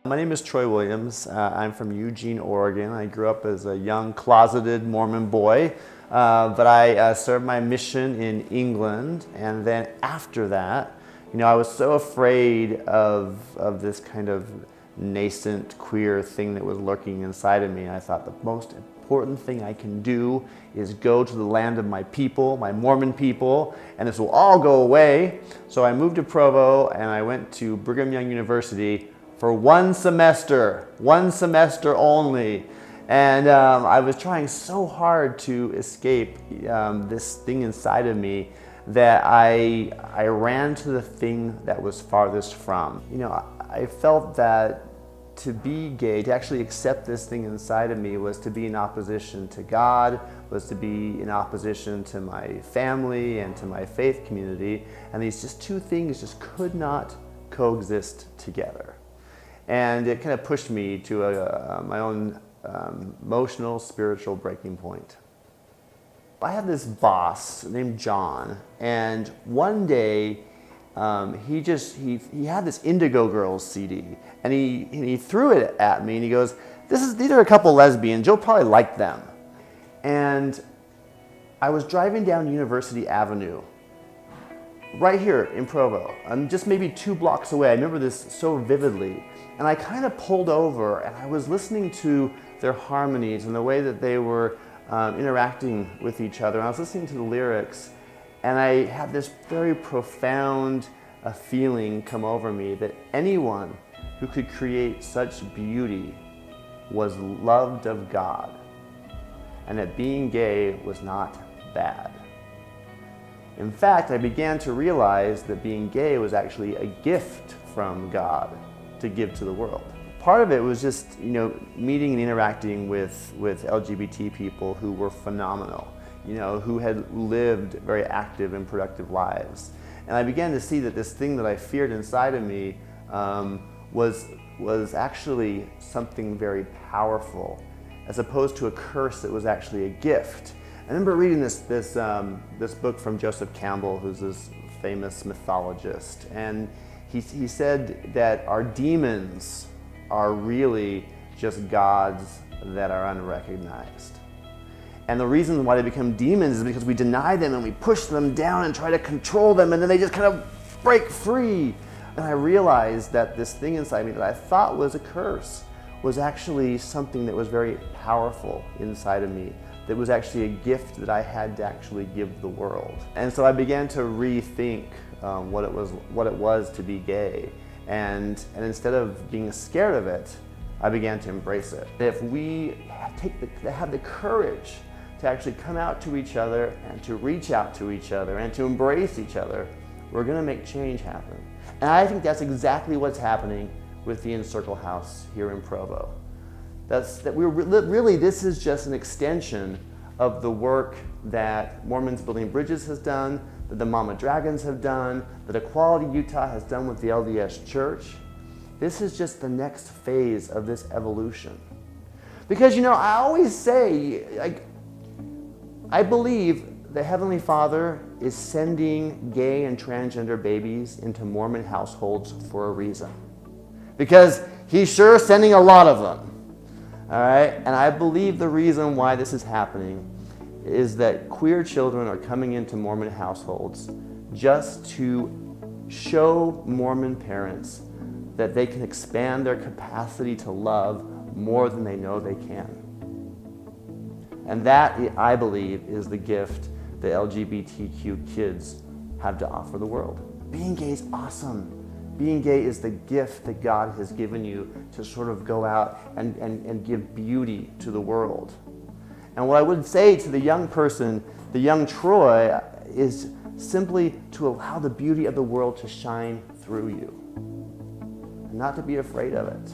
My name is Troy Williams. I'm from Eugene, Oregon. I grew up as a young closeted Mormon boy, but I served my mission in England, and then after that, I was so afraid of this kind of nascent queer thing that was lurking inside of me. I thought the most important thing I can do is go to the land of my people, my Mormon people, and this will all go away. So I moved to Provo and I went to Brigham Young University for one semester only. And I was trying so hard to escape this thing inside of me that I ran to the thing that was farthest from. I felt that to be gay, to actually accept this thing inside of me, was to be in opposition to God, was to be in opposition to my family and to my faith community. And these just two things just could not coexist together. And it kind of pushed me to my own emotional, spiritual breaking point. I had this boss named John, and one day he had this Indigo Girls CD, and he threw it at me, and he goes, "These are a couple lesbians. You'll probably like them." And I was driving down University Avenue, right here in Provo. I'm just maybe 2 blocks away. I remember this so vividly. And I kind of pulled over and I was listening to their harmonies and the way that they were interacting with each other. And I was listening to the lyrics, and I had this very profound feeling come over me that anyone who could create such beauty was loved of God, and that being gay was not bad. In fact, I began to realize that being gay was actually a gift from God to give to the world. Part of it was just, meeting and interacting with LGBT people who were phenomenal, who had lived very active and productive lives. And I began to see that this thing that I feared inside of me was actually something very powerful, as opposed to a curse that was actually a gift. I remember reading this book from Joseph Campbell, who's this famous mythologist, and he said that our demons are really just gods that are unrecognized. And the reason why they become demons is because we deny them and we push them down and try to control them, and then they just kind of break free. And I realized that this thing inside me that I thought was a curse was actually something that was very powerful inside of me, that was actually a gift that I had to actually give the world. And so I began to rethink what it was to be gay. And instead of being scared of it, I began to embrace it. If we have the courage to actually come out to each other and to reach out to each other and to embrace each other, we're gonna make change happen. And I think that's exactly what's happening with the Encircle House here in Provo. This is just an extension of the work that Mormons Building Bridges has done, that the Mama Dragons have done, that Equality Utah has done with the LDS Church. This is just the next phase of this evolution. Because, I always say, I believe the Heavenly Father is sending gay and transgender babies into Mormon households for a reason. Because He's sure sending a lot of them. All right? And I believe the reason why this is happening is that queer children are coming into Mormon households just to show Mormon parents that they can expand their capacity to love more than they know they can. And that, I believe, is the gift that LGBTQ kids have to offer the world. Being gay is awesome. Being gay is the gift that God has given you to sort of go out and give beauty to the world. And what I would say to the young person, the young Troy, is simply to allow the beauty of the world to shine through you, and not to be afraid of it.